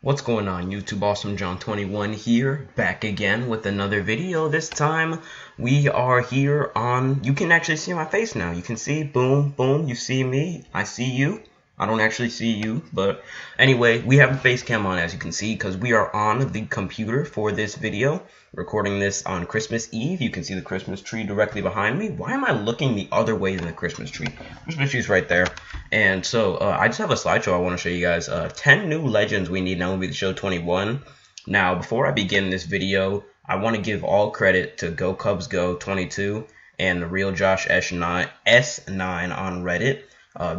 What's going on YouTube? Awesome John 21 here, back again with another video. This time we are here on, you can actually see my face now. You can see, boom, boom, you see me, I see you. I don't actually see you, but anyway, we have a face cam on, as you can see, because we are on the computer for this video. Recording this on Christmas Eve. You can see the Christmas tree directly behind me. Why am I looking the other way than the Christmas tree? Christmas tree's right there. And so I just have a slideshow I want to show you guys. 10 new legends we need in MLB The Show 21. Now, before I begin this video, I want to give all credit to Go Cubs Go 22 and the real Josh S9 on Reddit.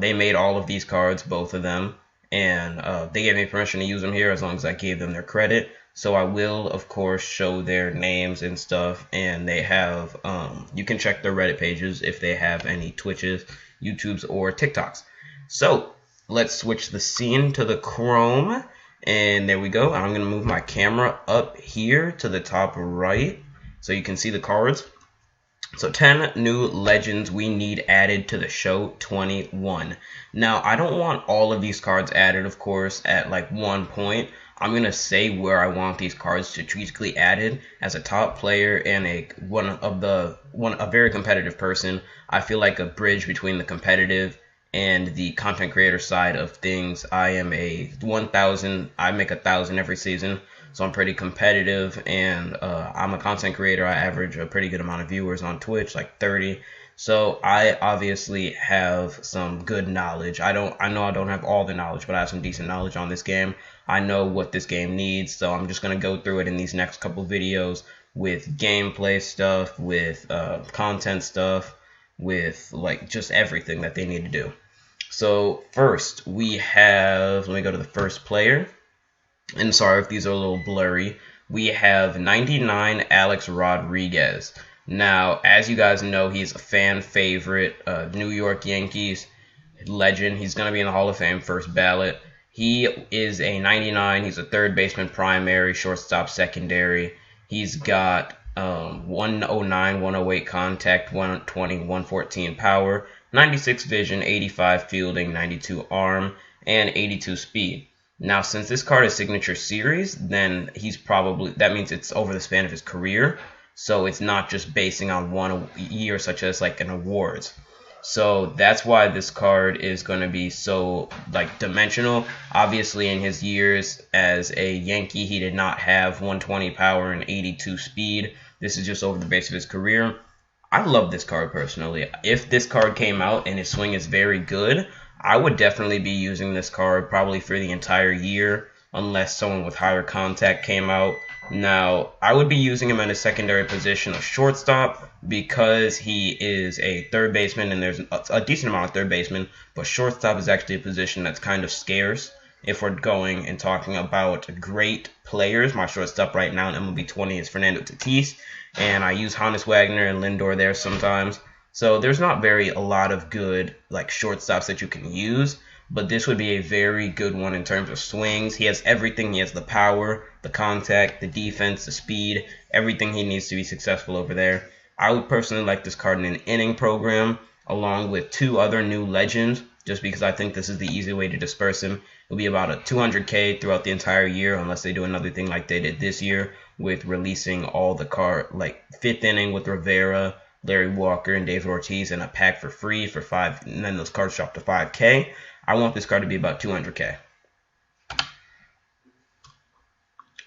They made all of these cards, both of them, and they gave me permission to use them here as long as I gave them their credit. So I will, of course, show their names and stuff, and they have, you can check their Reddit pages if they have any Twitches, YouTubes, or TikToks. So let's switch the scene to the Chrome, and there we go. I'm going to move my camera up here to the top right so you can see the cards. So 10 new legends we need added to the show 21. Now, I don't want all of these cards added, of course, at like one point. I'm going to say where I want these cards strategically added. As a top player and a very competitive person, I feel like a bridge between the competitive and the content creator side of things. I am a 1,000, I make 1,000 every season. So I'm pretty competitive, and I'm a content creator. I average a pretty good amount of viewers on Twitch, like 30. So I obviously have some good knowledge. I know I don't have all the knowledge, but I have some decent knowledge on this game. I know what this game needs, so I'm just going to go through it in these next couple videos with gameplay stuff, with content stuff, with like just everything that they need to do. So first we have, let me go to the first player. And sorry if these are a little blurry. We have 99 Alex Rodriguez. Now, as you guys know, he's a fan favorite, New York Yankees legend. He's going to be in the Hall of Fame, first ballot. He is a 99. He's a third baseman primary, shortstop secondary. He's got 109, 108 contact, 120, 114 power, 96 vision, 85 fielding, 92 arm, and 82 speed. Now, since this card is Signature Series, then that means it's over the span of his career. So it's not just basing on one year, such as like an awards. So that's why this card is going to be so like dimensional. Obviously, in his years as a Yankee, he did not have 120 power and 82 speed. This is just over the base of his career. I love this card personally. If this card came out and his swing is very good, I would definitely be using this card probably for the entire year, unless someone with higher contact came out. Now, I would be using him in a secondary position of shortstop because he is a third baseman, and there's a decent amount of third baseman, but shortstop is actually a position that's kind of scarce. If we're going and talking about great players, my shortstop right now in MLB 20 is Fernando Tatis, and I use Honus Wagner and Lindor there sometimes. So there's not a lot of good like shortstops that you can use, but this would be a very good one in terms of swings. He has everything. He has the power, the contact, the defense, the speed, everything he needs to be successful over there. I would personally like this card in an inning program along with two other new legends, just because I think this is the easy way to disperse him. It'll be about a 200K throughout the entire year, unless they do another thing like they did this year with releasing all the card, like 5th inning with Rivera, Larry Walker, and David Ortiz in a pack for free for 5, and then those cards drop to 5K. I want this card to be about 200K.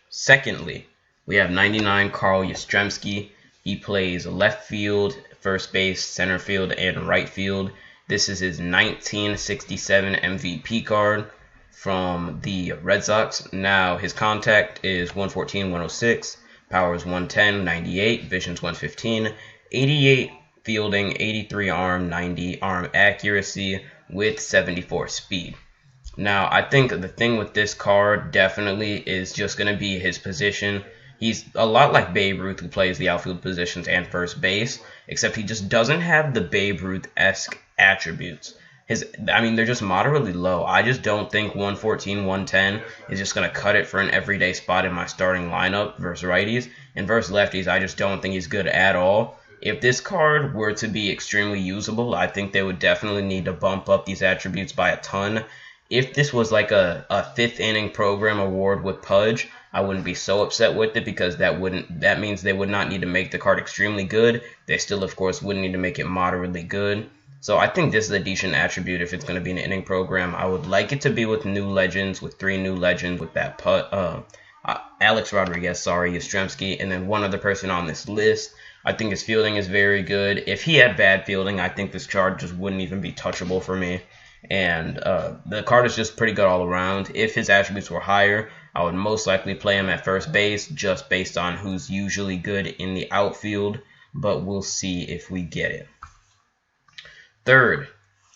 Secondly, we have 99 Karl Ystremsky. He plays left field, first base, center field, and right field. This is his 1967 MVP card from the Red Sox. Now, his contact is 114, 106, power is 110, 98, vision's 115, 88 fielding, 83 arm, 90 arm accuracy with 74 speed. Now, I think the thing with this card definitely is just going to be his position. He's a lot like Babe Ruth, who plays the outfield positions and first base, except he just doesn't have the Babe Ruth-esque attributes. They're just moderately low. I just don't think 114, 110 is just going to cut it for an everyday spot in my starting lineup versus righties. And versus lefties, I just don't think he's good at all. If this card were to be extremely usable, I think they would definitely need to bump up these attributes by a ton. If this was like a fifth inning program award with Pudge, I wouldn't be so upset with it, because that means they would not need to make the card extremely good. They still, of course, wouldn't need to make it moderately good. So I think this is a decent attribute if it's going to be an inning program. I would like it to be with new legends, with 3 new legends, with that Alex Rodriguez, Ystremsky, and then one other person on this list. I think his fielding is very good. If he had bad fielding, I think this card just wouldn't even be touchable for me. And the card is just pretty good all around. If his attributes were higher, I would most likely play him at first base, just based on who's usually good in the outfield. But we'll see if we get it. Third,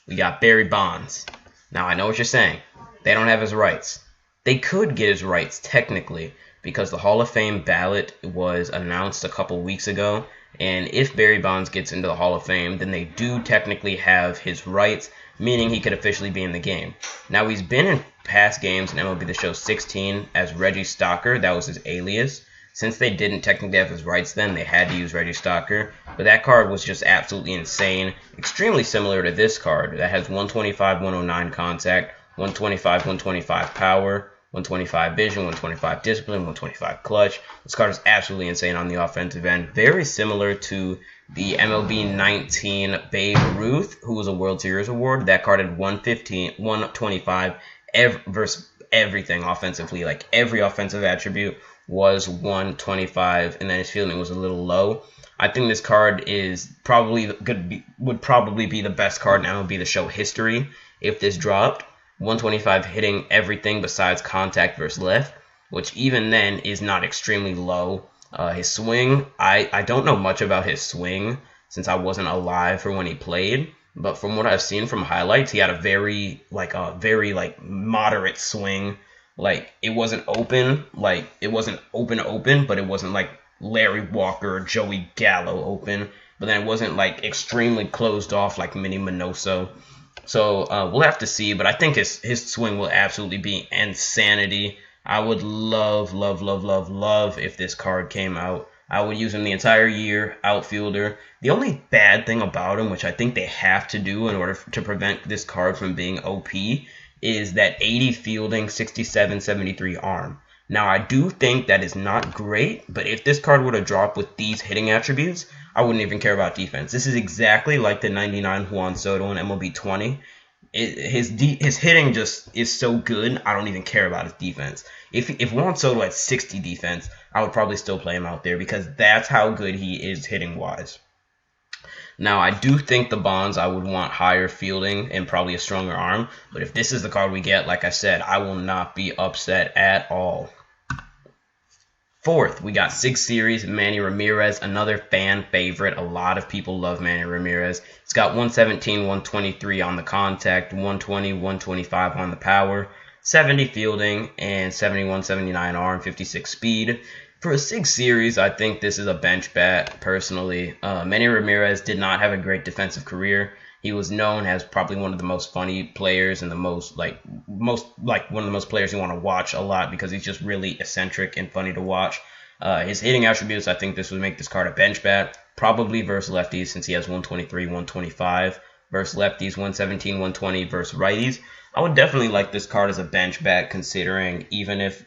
we got Barry Bonds. Now, I know what you're saying. They don't have his rights. They could get his rights, technically, because the Hall of Fame ballot was announced a couple weeks ago. And if Barry Bonds gets into the Hall of Fame, then they do technically have his rights, meaning he could officially be in the game. Now, he's been in past games in MLB The Show 16 as Reggie Stalker. That was his alias. Since they didn't technically have his rights then, they had to use Reggie Stalker. But that card was just absolutely insane. Extremely similar to this card that has 125, 109 contact, 125, 125 power, 125 vision, 125 discipline, 125 clutch. This card is absolutely insane on the offensive end. Very similar to the MLB 19 Babe Ruth, who was a World Series award. That card had 115, 125 versus everything offensively. Like every offensive attribute was 125, and then his fielding was a little low. I think this card is would probably be the best card in MLB The Show history if this dropped. 125 hitting everything besides contact versus left, which even then is not extremely low. His swing, I don't know much about his swing since I wasn't alive for when he played, but from what I've seen from highlights, he had a very moderate swing. Like, it wasn't open, but it wasn't like Larry Walker or Joey Gallo open, but then it wasn't like extremely closed off like Minnie Minoso. So we'll have to see, but I think his swing will absolutely be insanity. I would love if this card came out. I would use him the entire year, outfielder. The only bad thing about him, which I think they have to do in order to prevent this card from being OP, is that 80 fielding, 67, 73 arm. Now, I do think that is not great, but if this card would have dropped with these hitting attributes, I wouldn't even care about defense. This is exactly like the 99 Juan Soto in MLB 20. His hitting just is so good, I don't even care about his defense. If Juan Soto had 60 defense, I would probably still play him out there because that's how good he is hitting-wise. Now, I do think the Bonds, I would want higher fielding and probably a stronger arm. But if this is the card we get, like I said, I will not be upset at all. Fourth, we got 6 series, Manny Ramirez, another fan favorite. A lot of people love Manny Ramirez. It's got 117, 123 on the contact, 120, 125 on the power, 70 fielding, and 71, 79 arm, 56 speed. For a 6 series, I think this is a bench bat, personally. Manny Ramirez did not have a great defensive career. He was known as probably one of the most funny players and one of the most players you want to watch a lot because he's just really eccentric and funny to watch. His hitting attributes, I think this would make this card a bench bat, probably versus lefties since he has 123, 125. Versus lefties, 117, 120 versus righties. I would definitely like this card as a bench bat, considering even if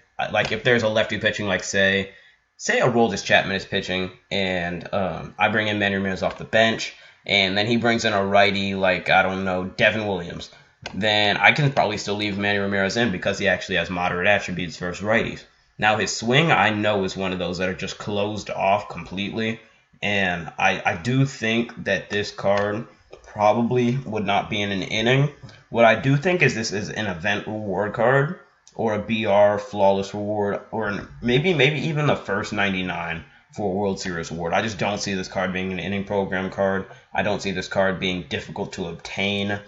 there's a lefty pitching, like say Aroldis Chapman is pitching, and I bring in Manny Ramirez off the bench, and then he brings in a righty like, I don't know, Devin Williams, then I can probably still leave Manny Ramirez in because he actually has moderate attributes versus righties. Now, his swing, I know, is one of those that are just closed off completely, and I do think that this card probably would not be in an inning. What I do think is this is an event reward card, or a BR flawless reward, or maybe even the first 99 for a World Series award. I just don't see this card being an inning program card. I don't see this card being difficult to obtain.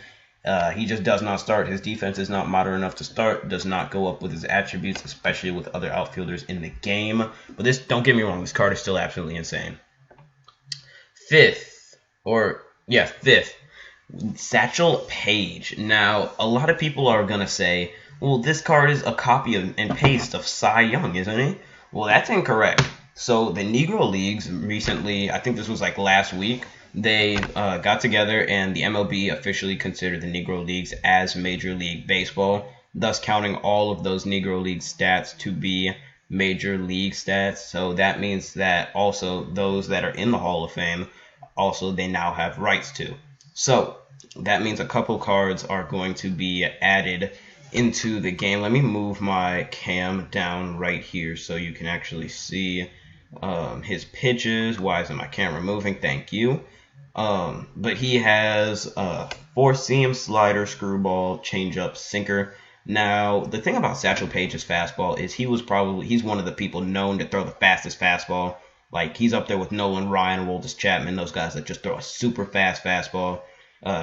He just does not start. His defense is not moderate enough to start, does not go up with his attributes, especially with other outfielders in the game. But this, don't get me wrong, this card is still absolutely insane. Fifth, Satchel Paige. Now, a lot of people are going to say, well, this card is a copy and paste of Cy Young, isn't it? Well, that's incorrect. So the Negro Leagues recently, I think this was like last week, they got together and the MLB officially considered the Negro Leagues as Major League Baseball, thus counting all of those Negro League stats to be Major League stats. So that means that also those that are in the Hall of Fame, also they now have rights to. So that means a couple cards are going to be added into the game. Let me move my cam down right here so you can actually see his pitches. Why isn't my camera moving? Thank you. But he has four-seam, slider, screwball, changeup, sinker. Now, the thing about Satchel Paige's fastball is he's one of the people known to throw the fastest fastball. Like, he's up there with Nolan Ryan, Aroldis Chapman, those guys that just throw a super fast fastball.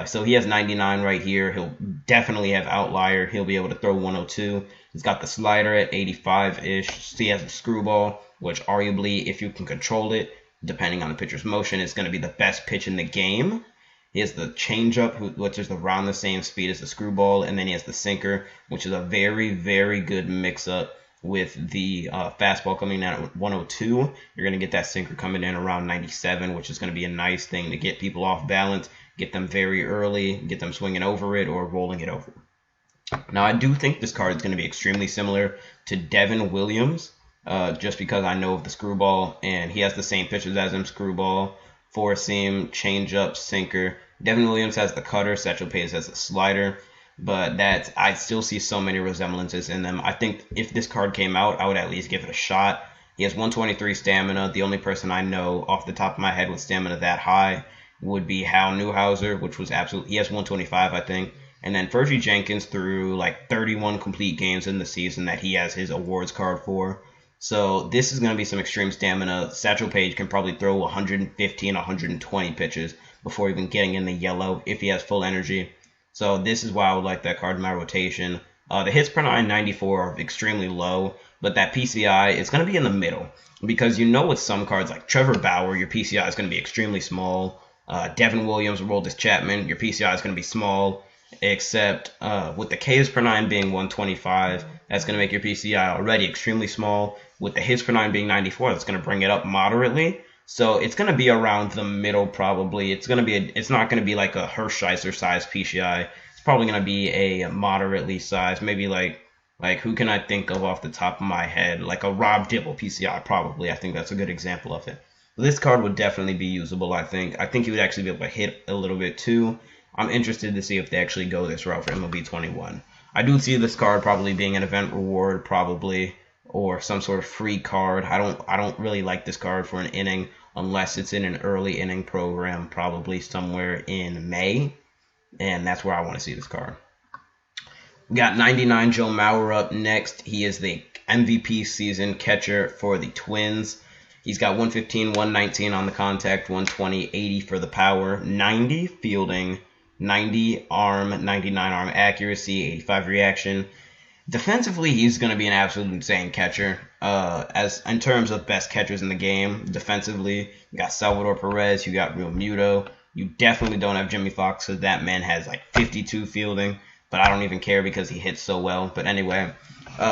So he has 99 right here. He'll definitely have outlier. He'll be able to throw 102. He's got the slider at 85-ish. He has the screwball, which arguably, if you can control it, depending on the pitcher's motion, it's going to be the best pitch in the game. He has the changeup, which is around the same speed as the screwball, and then he has the sinker, which is a very, very good mix-up with the fastball coming in at 102. You're going to get that sinker coming in around 97, which is going to be a nice thing to get people off balance, get them very early, get them swinging over it or rolling it over. Now, I do think this card is going to be extremely similar to Devin Williams, just because I know of the screwball, and he has the same pitches as him: screwball, four-seam, changeup, sinker. Devin Williams has the cutter, Satchel Paige has the slider, but I still see so many resemblances in them. I think if this card came out, I would at least give it a shot. He has 123 stamina. The only person I know off the top of my head with stamina that high would be Hal Newhouser, which was absolutely, he has 125, I think. And then Fergie Jenkins threw like 31 complete games in the season that he has his awards card for. So this is going to be some extreme stamina. Satchel Paige can probably throw 115, 120 pitches before even getting in the yellow if he has full energy. So this is why I would like that card in my rotation. The hits per 994 are extremely low, but that PCI is going to be in the middle. Because you know with some cards like Trevor Bauer, your PCI is going to be extremely small. Devin Williams, Aroldis Chapman, your PCI is going to be small. Except with the Ks per 9 being 125, that's going to make your PCI already extremely small. With the hits per 9 being 94, that's going to bring it up moderately. So it's going to be around the middle probably. It's not going to be like a Hershiser size PCI. It's probably going to be a moderately sized, maybe like who can I think of off the top of my head? Like a Rob Dibble PCI probably. I think that's a good example of it. This card would definitely be usable, I think. I think he would actually be able to hit a little bit too. I'm interested to see if they actually go this route for MLB 21. I do see this card probably being an event reward, probably, or some sort of free card. I don't really like this card for an inning unless it's in an early inning program, probably somewhere in May, and that's where I want to see this card. We got 99 Joe Mauer up next. He is the MVP season catcher for the Twins. He's got 115, 119 on the contact, 120, 80 for the power, 90 fielding, 90 arm, 99 arm accuracy, 85 reaction. Defensively, he's going to be an absolute insane catcher. As in terms of best catchers in the game, defensively, you got Salvador Perez, you got Real Muto. You definitely don't have Jimmy Fox, because that man has like 52 fielding, but I don't even care because he hits so well. But anyway,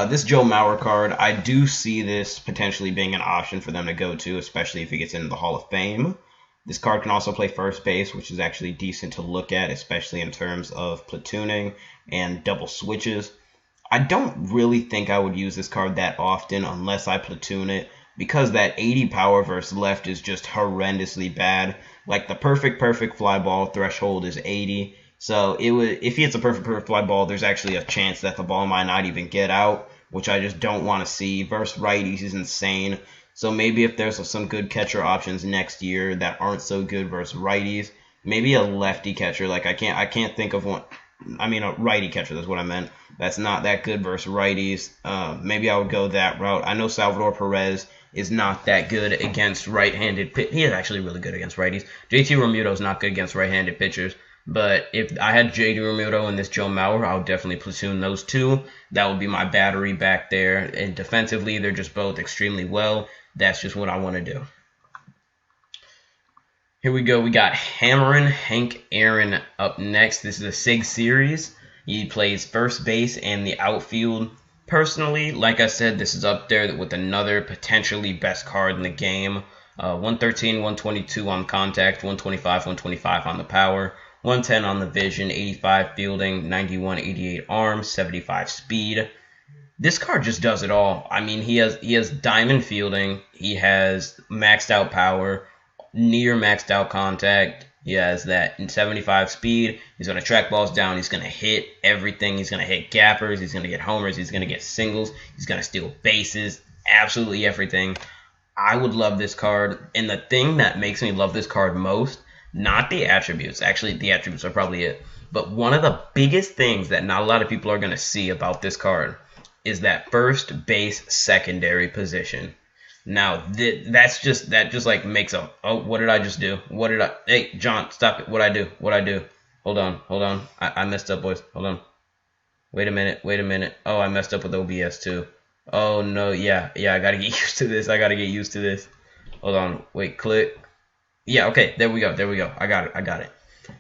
this Joe Mauer card, I do see this potentially being an option for them to go to, especially if he gets into the Hall of Fame. This card can also play first base, which is actually decent to look at, especially in terms of platooning and double switches. I don't really think I would use this card that often unless I platoon it, because that 80 power versus left is just horrendously bad. Like the perfect fly ball threshold is 80. So if he hits a perfect fly ball, there's actually a chance that the ball might not even get out, which I just don't want to see. Versus righties is insane. So maybe if there's some good catcher options next year that aren't so good versus righties, maybe a lefty catcher. Like I can't think of one. I mean a righty catcher, that's what I meant. That's not that good versus righties. Maybe I would go that route. I know Salvador Perez is not that good against right-handed pitchers. He is actually really good against righties. JT Realmuto is not good against right-handed pitchers. But if I had JT Realmuto and this Joe Mauer, I would definitely platoon those two. That would be my battery back there. And defensively, they're just both extremely well. That's just what I want to do. Here we go. We got Hammerin' Hank Aaron up next. This is a SIG series. He plays first base and the outfield. Personally, like I said, this is up there with another potentially best card in the game. 113, 122 on contact, 125, 125 on the power, 110 on the vision, 85 fielding, 91, 88 arm, 75 speed. This card just does it all. I mean, he has diamond fielding, he has maxed out power, near maxed out contact. He has that in 75 speed. He's going to track balls down. He's going to hit everything. He's going to hit gappers. He's going to get homers. He's going to get singles. He's going to steal bases. Absolutely everything. I would love this card. And the thing that makes me love this card most, not the attributes. Actually, the attributes are probably it. But one of the biggest things that not a lot of people are going to see about this card is that first base secondary position. Now, that just like makes a, oh, what did I just do? Hey, John, stop it. What'd I do? Hold on. I messed up, boys. Hold on. Wait a minute. Oh, I messed up with OBS too. Oh, no, yeah, I gotta get used to this. Hold on, wait, click. Yeah, okay, there we go. I got it.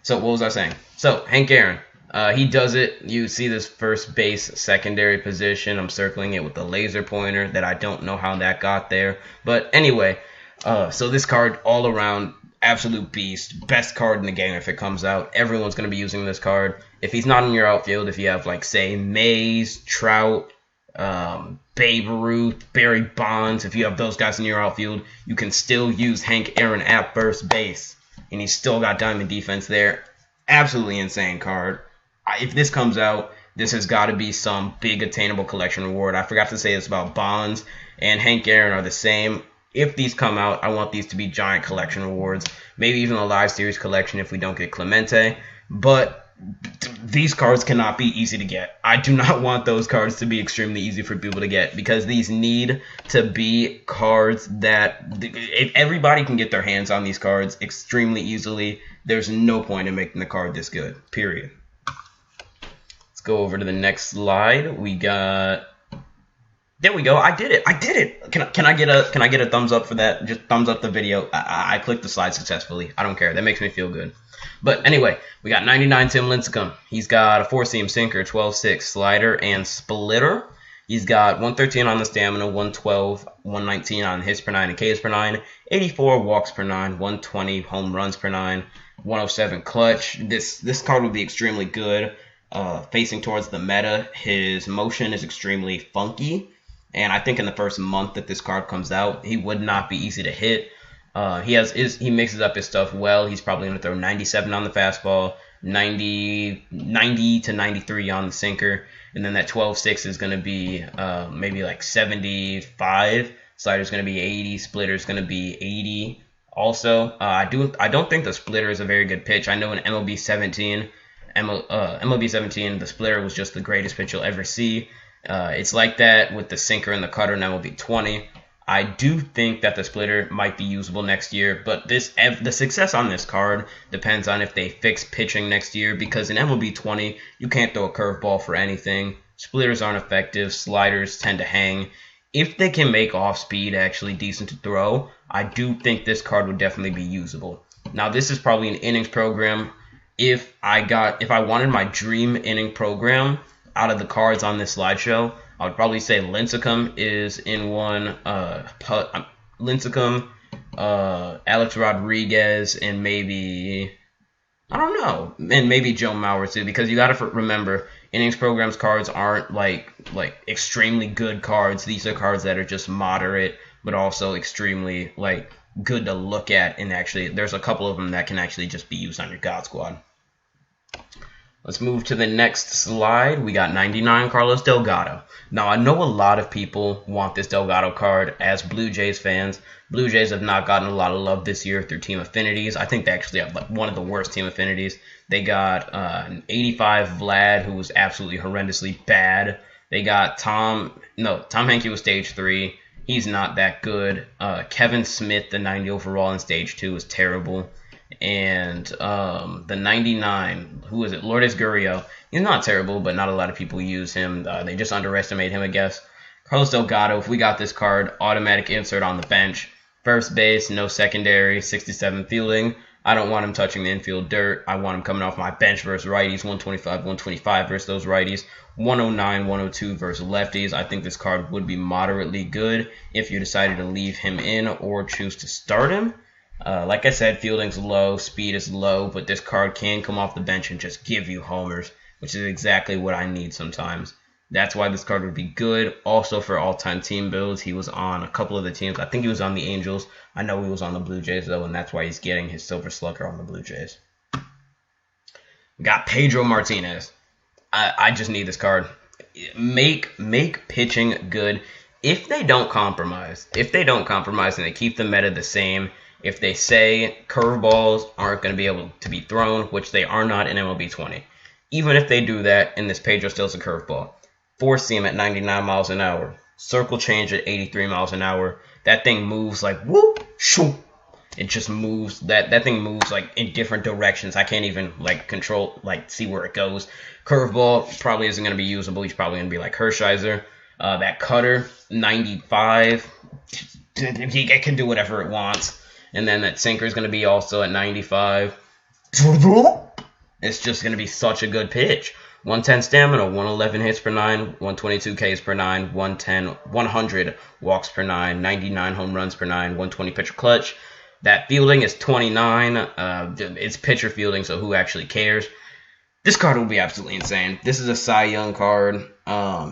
So, what was I saying? So, Hank Aaron. He does it. You see this first base secondary position. I'm circling it with the laser pointer that I don't know how that got there. But anyway, so this card all around, absolute beast. Best card in the game if it comes out. Everyone's going to be using this card. If he's not in your outfield, if you have, like, say, Mays, Trout, Babe Ruth, Barry Bonds, if you have those guys in your outfield, you can still use Hank Aaron at first base. And he's still got diamond defense there. Absolutely insane card. If this comes out, this has got to be some big attainable collection reward. I forgot to say this about Bonds and Hank Aaron are the same. If these come out, I want these to be giant collection rewards. Maybe even a live series collection if we don't get Clemente. But these cards cannot be easy to get. I do not want those cards to be extremely easy for people to get because these need to be cards that if everybody can get their hands on these cards extremely easily, there's no point in making the card this good, period. Go over to the next slide. We got, there we go. I did it. Can I get a thumbs up for that? Just thumbs up the video. I clicked the slide successfully. I don't care. That makes me feel good. But anyway, we got 99 Tim Lincecum. He's got a 4-seam sinker, 12-6 slider, and splitter. He's got 113 on the stamina, 112, 119 on hits per 9 and Ks per 9, 84 walks per 9, 120 home runs per 9, 107 clutch. This card would be extremely good. Facing towards the meta, his motion is extremely funky, and I think in the first month that this card comes out, he would not be easy to hit. He mixes up his stuff well. He's probably going to throw 97 on the fastball, 90 to 93 on the sinker, and then that 12-6 is going to be maybe like 75. Slider's going to be 80. Splitter's going to be 80. Also, I don't think the splitter is a very good pitch. I know in MLB 17. MLB 17, the splitter was just the greatest pitch you'll ever see. It's like that with the sinker and the cutter in MLB 20. I do think that the splitter might be usable next year, but the success on this card depends on if they fix pitching next year, because in MLB 20, you can't throw a curveball for anything. Splitters aren't effective. Sliders tend to hang. If they can make off speed actually decent to throw, I do think this card would definitely be usable. Now, this is probably an innings program. If I wanted my dream inning program out of the cards on this slideshow, I would probably say Lincecum is in one. Lincecum, Alex Rodriguez, and maybe, I don't know, and maybe Joe Mauer too, because you got to remember, innings programs cards aren't like extremely good cards. These are cards that are just moderate, but also extremely good to look at, and actually there's a couple of them that can actually just be used on your God Squad. Let's move to the next slide. We got 99 Carlos Delgado. Now, I know a lot of people want this Delgado card as Blue Jays fans. Blue Jays have not gotten a lot of love this year through team affinities. I think they actually have one of the worst team affinities. They got an 85 Vlad, who was absolutely horrendously bad. They got Tom Henke was stage 3. He's not that good. Kevin Smith, the 90 overall in stage 2, is terrible. And the 99, who is it? Lourdes Gurriel. He's not terrible, but not a lot of people use him. They just underestimate him, I guess. Carlos Delgado, if we got this card, automatic insert on the bench. First base, no secondary, 67 fielding, I don't want him touching the infield dirt. I want him coming off my bench versus righties, 125, 125 versus those righties, 109, 102 versus lefties. I think this card would be moderately good if you decided to leave him in or choose to start him. Like I said, fielding's low, speed is low, but this card can come off the bench and just give you homers, which is exactly what I need sometimes. That's why this card would be good. Also for all-time team builds, he was on a couple of the teams. I think he was on the Angels. I know he was on the Blue Jays, though, and that's why he's getting his Silver Slugger on the Blue Jays. Got Pedro Martinez. I just need this card. Make pitching good. If they don't compromise, and they keep the meta the same, if they say curveballs aren't going to be able to be thrown, which they are not in MLB 20, even if they do that, and this Pedro still's a curveball, four seam at 99 miles an hour, circle change at 83 miles an hour. That thing moves like whoop, shoo. It just moves. That thing moves like in different directions. I can't even like control, like see where it goes. Curveball probably isn't going to be usable. He's probably going to be like Hershiser. That cutter, 95. It can do whatever it wants. And then that sinker is going to be also at 95. It's just going to be such a good pitch. 110 stamina, 111 hits per 9, 122 Ks per 9, 100 walks per 9, 99 home runs per 9, 120 pitcher clutch. That fielding is 29. It's pitcher fielding, so who actually cares? This card will be absolutely insane. This is a Cy Young card.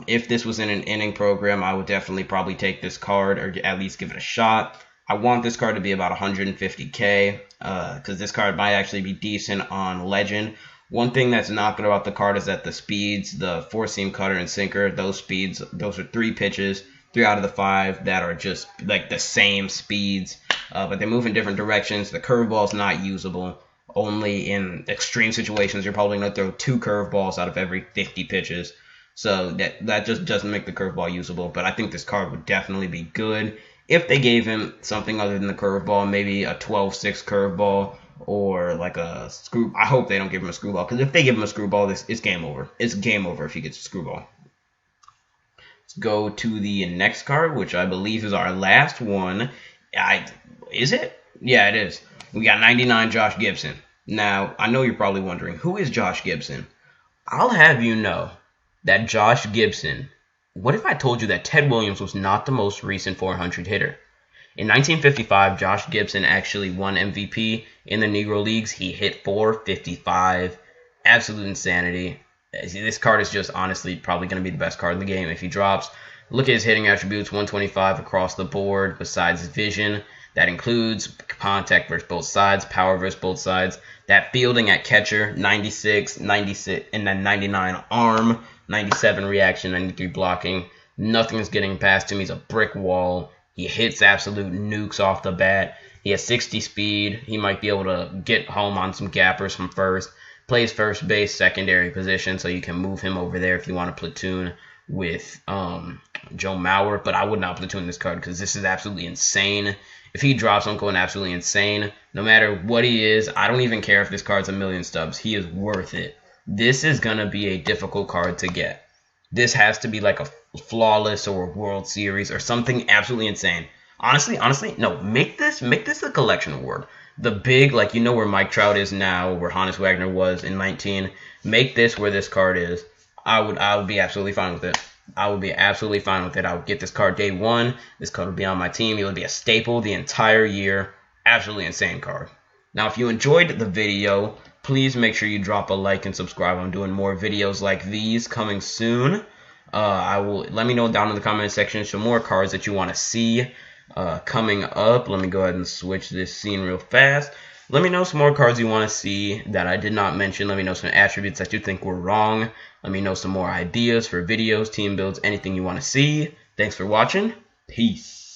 If this was in an inning program, I would definitely probably take this card or at least give it a shot. I want this card to be about 150K because this card might actually be decent on Legend. One thing that's not good about the card is that the speeds, the four-seam cutter and sinker, those speeds, those are 3 pitches, 3 out of the 5 that are just like the same speeds, but they move in different directions. The curveball is not usable. Only in extreme situations, you're probably going to throw 2 curveballs out of every 50 pitches. So that just doesn't make the curveball usable. But I think this card would definitely be good if they gave him something other than the curveball, maybe a 12-6 curveball. Or like a screw. I hope they don't give him a screwball, because if they give him a screwball, it's game over. It's game over if he gets a screwball. Let's go to the next card, which I believe is our last one. Is it? Yeah, it is. We got 99 Josh Gibson. Now, I know you're probably wondering, who is Josh Gibson? I'll have you know that Josh Gibson, what if I told you that Ted Williams was not the most recent 400 hitter? In 1955, Josh Gibson actually won MVP in the Negro Leagues. He hit .455. Absolute insanity. This card is just honestly probably going to be the best card in the game if he drops. Look at his hitting attributes, 125 across the board besides his vision. That includes contact versus both sides, power versus both sides. That fielding at catcher, 96, 96, and then 99 arm, 97 reaction, 93 blocking. Nothing's getting past him. He's a brick wall. He hits absolute nukes off the bat. He has 60 speed. He might be able to get home on some gappers from first. Plays first base, secondary position, so you can move him over there if you want to platoon with Joe Mauer. But I would not platoon this card because this is absolutely insane. If he drops, I'm going absolutely insane. No matter what he is, I don't even care if this card's a million stubs. He is worth it. This is going to be a difficult card to get. This has to be like a flawless or a World Series or something absolutely insane. Honestly, no, make this a collection award. The big, like, you know where Mike Trout is now, where Honus Wagner was in 19. Make this where this card is. I would be absolutely fine with it. I would be absolutely fine with it. I would get this card day 1. This card would be on my team. It would be a staple the entire year. Absolutely insane card. Now, if you enjoyed the video, please make sure you drop a like and subscribe. I'm doing more videos like these coming soon. Let me know down in the comment section some more cards that you want to see coming up. Let me go ahead and switch this scene real fast. Let me know some more cards you want to see that I did not mention. Let me know some attributes that you think were wrong. Let me know some more ideas for videos, team builds, anything you want to see. Thanks for watching. Peace.